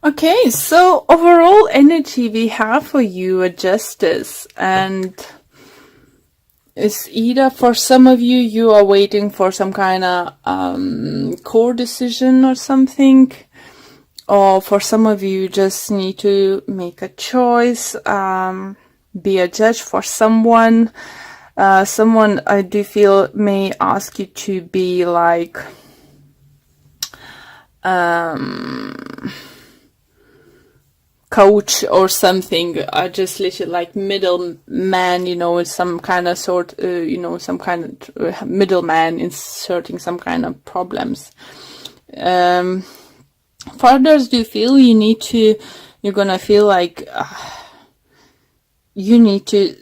Okay, so overall energy we have for you a justice, and it's either for some of you, you are waiting for some kind of core decision or something, or for some of you, you just need to make a choice, be a judge for someone. Someone I do feel may ask you to be like, coach or something, just literally like middleman, some kind of sort, some kind of middleman inserting some kind of problems. For others, do you feel you're gonna feel like you need to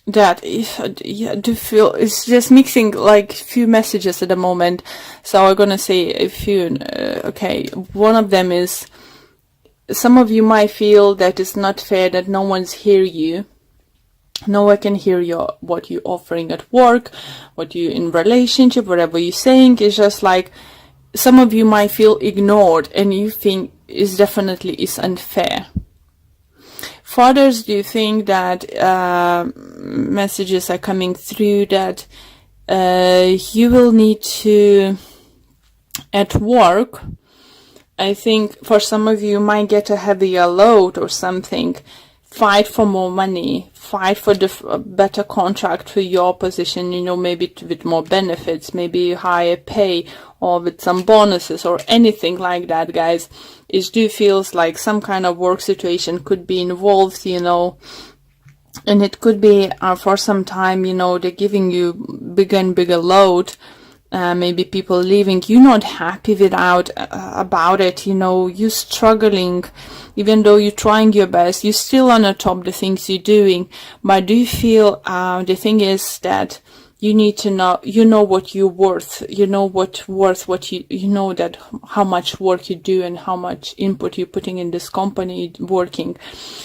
that I do feel it's just mixing like few messages at the moment, so I'm gonna say a few. Okay, one of them is some of you might feel that it's not fair that no one's hear you, no one can hear what you're offering at work, what you in relationship, whatever you're saying. It's just like some of you might feel ignored and you think is definitely is unfair. For others, do you think that messages are coming through that you will need to, at work, I think for some of you might get a heavier load or something, fight for more money, fight for the better contract for your position, maybe with more benefits, maybe higher pay or with some bonuses or anything like that, guys. It do feels like some kind of work situation could be involved, and it could be for some time, they're giving you bigger and bigger load. Maybe people leaving, you're not happy about it, you're struggling, even though you're trying your best, you're still on the top the things you're doing. But do you feel, the thing is that you need to know, what you're worth, what you know that how much work you do and how much input you're putting in this company working.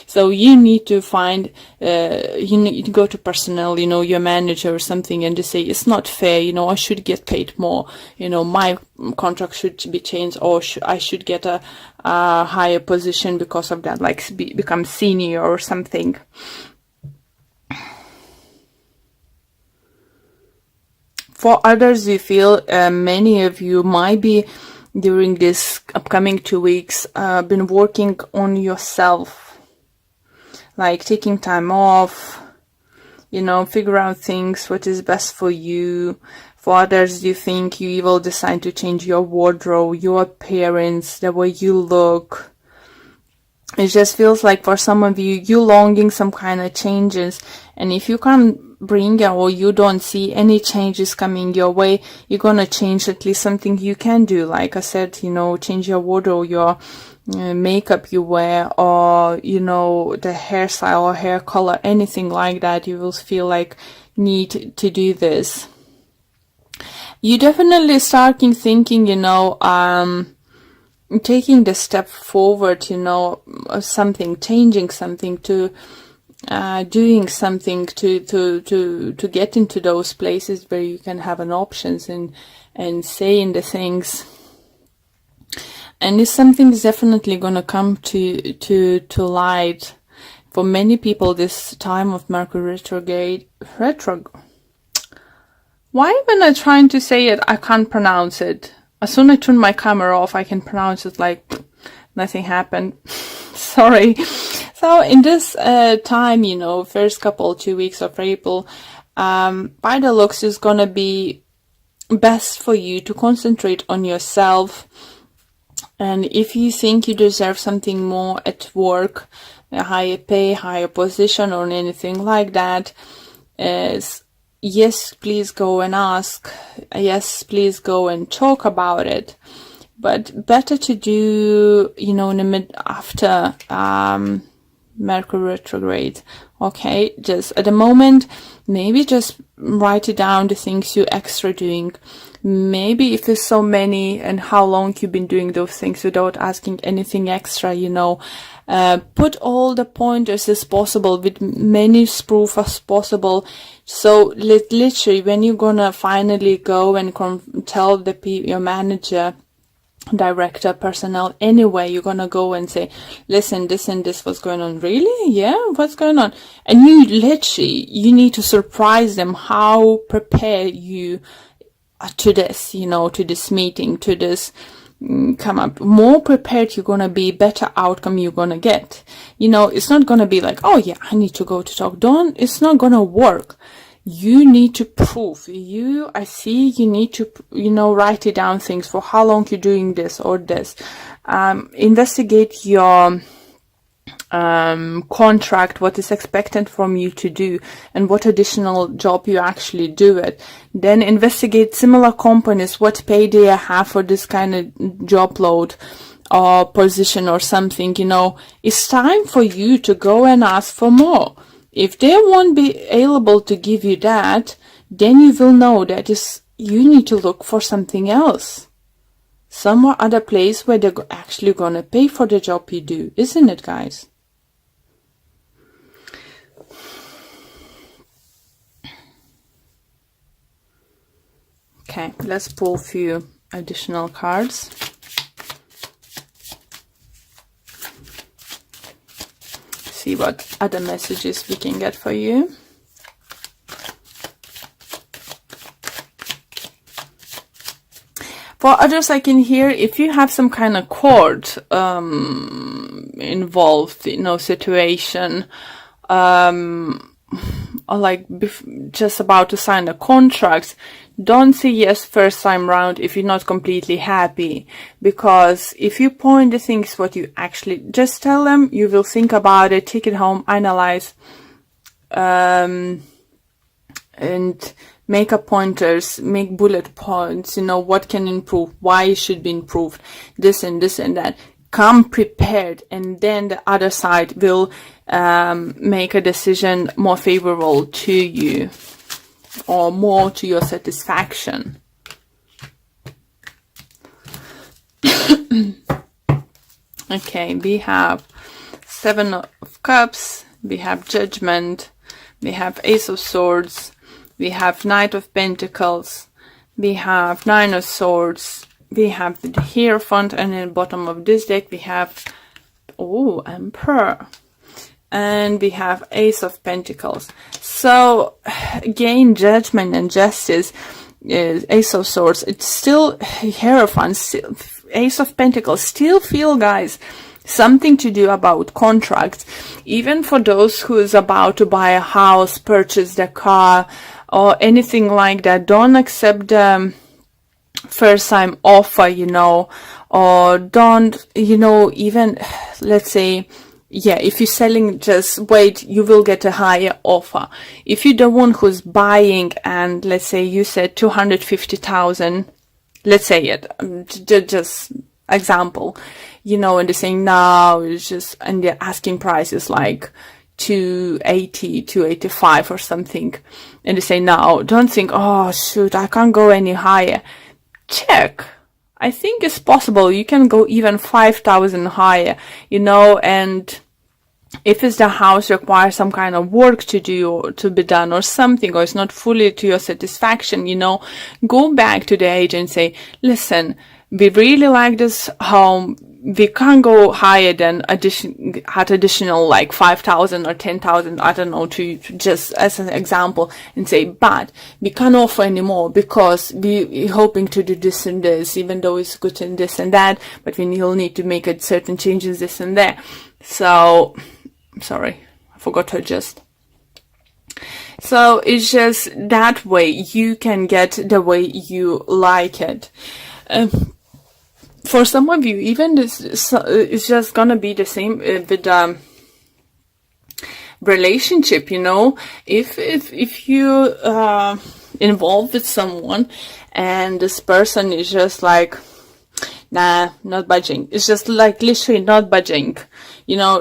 So you need to find, you need to go to personnel, your manager or something, and just say, it's not fair, I should get paid more, my contract should be changed, or I should get a higher position because of that, like become senior or something. For others, you feel many of you might be during this upcoming 2 weeks been working on yourself, like taking time off, figure out things, what is best for you. For others, you think you will decide to change your wardrobe, your appearance, the way you look. It just feels like for some of you, you're longing some kind of changes, and if you can't bring or you don't see any changes coming your way, you're gonna change at least something you can do. Like I said, change your wardrobe, your makeup you wear, or the hairstyle or hair color, anything like that. You will feel like need to do this. You definitely starting thinking, taking the step forward, something, changing something, to doing something to get into those places where you can have an options and saying the things. And this something is definitely gonna come to light. For many people, this time of Mercury retrograde, why when I'm trying to say it, I can't pronounce it. As soon as I turn my camera off, I can pronounce it like nothing happened. Sorry. So in this time, first 2 weeks of April, by the looks, is gonna be best for you to concentrate on yourself. And if you think you deserve something more at work, a higher pay, higher position, or anything like that, yes, please go and ask. Yes, please go and talk about it. But better to do, in the after Mercury retrograde. Okay, just at the moment, maybe just write it down, the things you extra doing. Maybe if there's so many, and how long you've been doing those things without asking anything extra, put all the pointers as possible with many proof as possible. So literally when you're gonna finally go and tell your manager, director, personnel, anyway, you're gonna go and say, listen, this and this was going on. Really? Yeah, what's going on? And you need to surprise them how prepared you are to this, to this meeting, to this come up. More prepared you're gonna be, better outcome you're gonna get. It's not gonna be like, oh yeah, I need to go to talk. It's not gonna work. You need to prove. You need to, write it down things for how long you're doing this or this. Investigate your contract, what is expected from you to do, and what additional job you actually do it. Then investigate similar companies, what pay they have for this kind of job load or position or something. It's time for you to go and ask for more. If they won't be able to give you that, then you will know that you need to look for something else. Somewhere other place where they're actually gonna pay for the job you do, isn't it, guys? Okay, let's pull a few additional cards. See what other messages we can get for you. For others, I can hear if you have some kind of court involved, situation, or like just about to sign a contract, don't say yes first time round if you're not completely happy, because if you point the things what you actually, just tell them, you will think about it, take it home, analyze, and make up pointers, make bullet points, what can improve, why it should be improved, this and this and that. Come prepared, and then the other side will make a decision more favorable to you or more to your satisfaction. Okay, we have 7 of Cups, we have Judgment, we have Ace of Swords, we have Knight of Pentacles, we have 9 of Swords, we have the Hierophant, and in the bottom of this deck we have Emperor, and we have Ace of Pentacles. So again, Judgment and Justice, Ace of Swords, it's still Hierophant, still Ace of Pentacles, still feel, guys, something to do about contracts, even for those who is about to buy a house, purchase the car, or anything like that. Don't accept the first time offer, or don't, even, let's say, if you're selling, just wait, you will get a higher offer. If you're the one who's buying, and let's say you said 250,000, let's say it, just example, and they're saying now it's just, and the asking price is like 280, 285 or something, and they say no, don't think, oh shoot, I can't go any higher. Check. I think it's possible. You can go even 5,000 higher, and if it's the house requires some kind of work to do or to be done or something, or it's not fully to your satisfaction, go back to the agent and say, listen, we really like this home. We can't go higher than additional like 5,000 or 10,000, I don't know, to just as an example, and say, but we can't offer anymore because we're hoping to do this and this, even though it's good and this and that, but we will need to make certain changes, this and that. So, sorry, I forgot to adjust. So it's just that way you can get the way you like it. For some of you, even this is just gonna be the same with relationship. If you involved with someone and this person is just like, nah, not budging. It's just like literally not budging.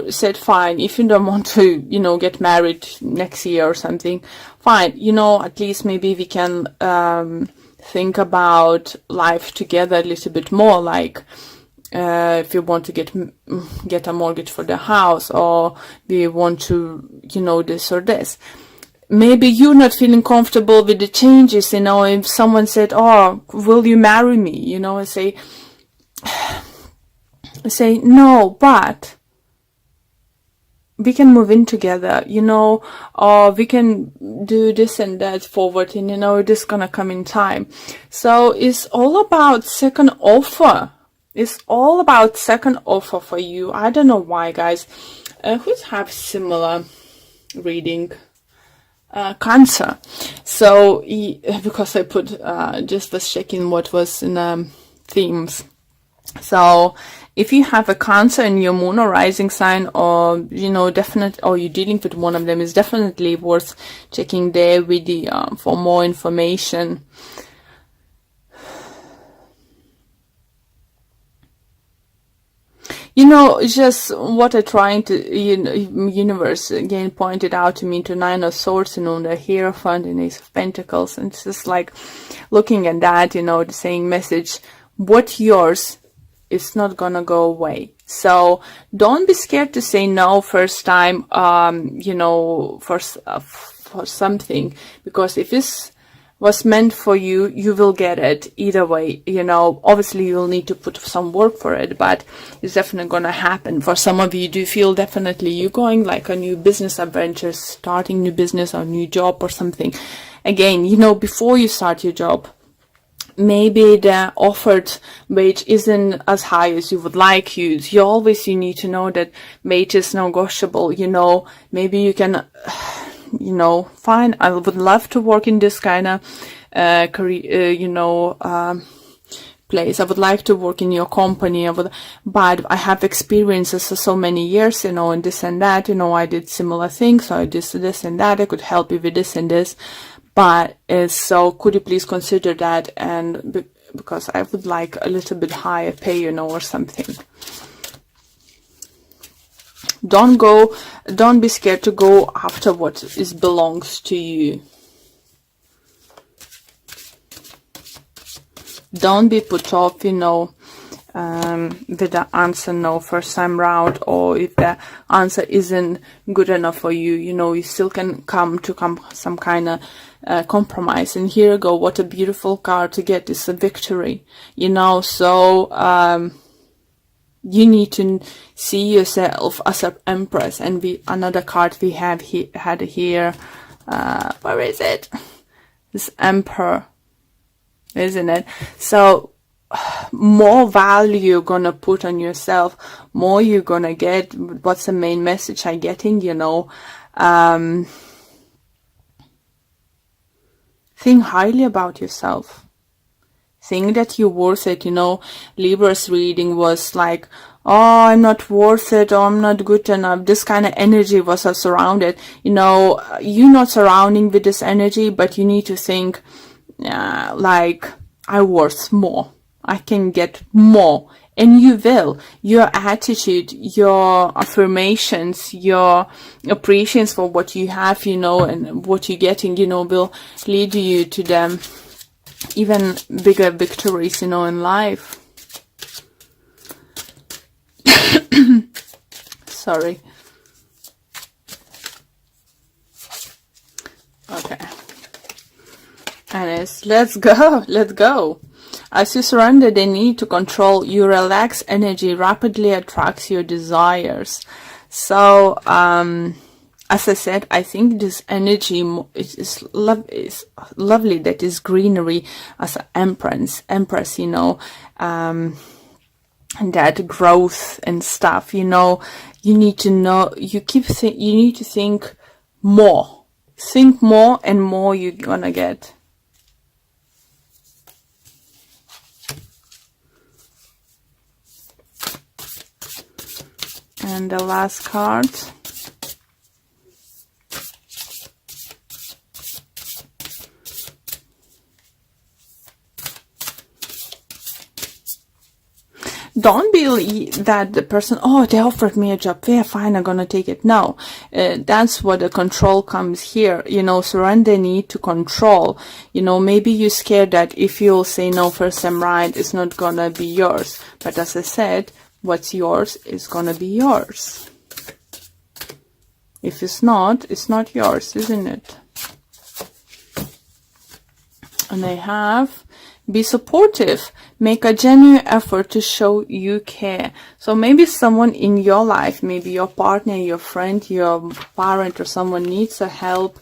Said fine. If you don't want to, get married next year or something, fine, you know, at least maybe we can think about life together a little bit more, like if you want to get a mortgage for the house, or we want to, you know, this or this. Maybe you're not feeling comfortable with the changes, you know, if someone said, oh, will you marry me? You know, I say no, but we can move in together, you know, or we can do this and that forward, and you know, this gonna come in time. So it's all about second offer. It's all about second offer for you. I don't know why, guys. Who have similar reading? Cancer. So because I put just was checking what was in themes. So if you have a Cancer in your moon or rising sign, or you know, or you're dealing with one of them, is definitely worth checking there with the for more information. You know, just what I'm trying to, you know, universe again pointed out to me to Nine of Swords, you know, the Hierophant and Ace of Pentacles, and it's just like looking at that, you know, the saying message, what's yours is not gonna go away. So don't be scared to say no first time, you know, for something, because if it's was meant for you, you will get it either way. You know, obviously you'll need to put some work for it, but it's definitely gonna happen. For some of you, do feel definitely you're going like a new business adventure, starting new business or new job or something. Again, you know, before you start your job, maybe the offered wage isn't as high as you would like. You need to know that wage is negotiable. You know, maybe you can, you know, fine, I would love to work in this kind of career, you know, place. I would like to work in your company, but I have experiences for so many years, you know, and this and that, you know, I did similar things, so I did this and that, I could help you with this and this, but so could you please consider that, and because I would like a little bit higher pay, you know, or something. Don't be scared to go after what belongs to you. Don't be put off, you know, with the answer no first time round, or if the answer isn't good enough for you, you know, you still can come some kind of compromise. And here you go, what a beautiful card to get, is a victory, you know. So you need to see yourself as an empress. And another card we had here, where is it? This Emperor, isn't it? So more value you're gonna put on yourself, more you're gonna get. What's the main message I'm getting, you know? Think highly about yourself. Think that you're worth it, you know. Libra's reading was like, oh, I'm not worth it, or I'm not good enough. This kind of energy was surrounded, you know. You're not surrounding with this energy, but you need to think like, I'm worth more, I can get more, and you will. Your attitude, your affirmations, your appreciation for what you have, you know, and what you're getting, you know, will lead you to them even bigger victories, you know, in life. Sorry. Okay. And it's, let's go. As you surrender the need to control, your relaxed energy rapidly attracts your desires. So, as I said, I think this energy is lovely, that is greenery as an empress, you know, and that growth and stuff, you know. You need to know, you need to think more. Think more, and more you're gonna get. And the last card. Don't believe that the person, oh, they offered me a job, yeah, fine, I'm gonna take it. No, That's what the control comes here. Surrender need to control. Maybe you're scared that if you'll say no first time right, it's not gonna be yours. But as I said, what's yours is gonna be yours. If it's not yours, isn't it? And I have, be supportive. Make a genuine effort to show you care. So maybe someone in your life, maybe your partner, your friend, your parent, or someone needs a help,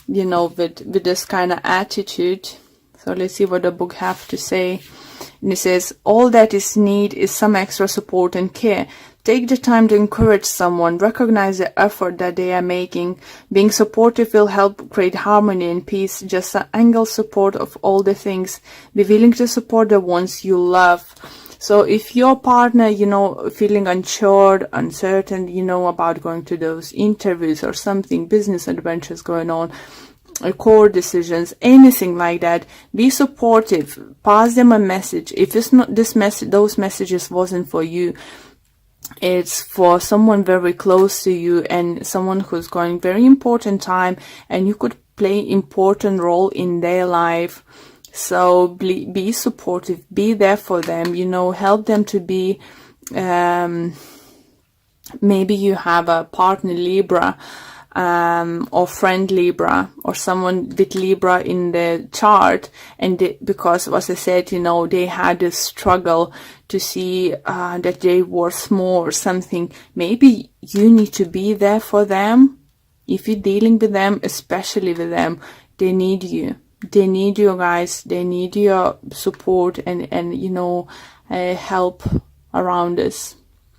with this kind of attitude. So let's see what the book have to say. And it says, all that is need is some extra support and care. Take the time to encourage someone. Recognize the effort that they are making. Being supportive will help create harmony and peace. Just an angle support of all the things. Be willing to support the ones you love. So if your partner, feeling unsure, uncertain, about going to those interviews or something, business adventures going on, core decisions, anything like that, be supportive. Pass them a message. If it's not those messages wasn't for you, it's for someone very close to you and someone who's going very important time, and you could play important role in their life. So be supportive, be there for them, help them to be, maybe you have a partner Libra, or friend Libra, or someone with Libra in the chart, and because as I said, they had a struggle to see that they worth more or something. Maybe you need to be there for them. If you're dealing with them, especially with them, they need you. They need you guys. They need your support and help around this.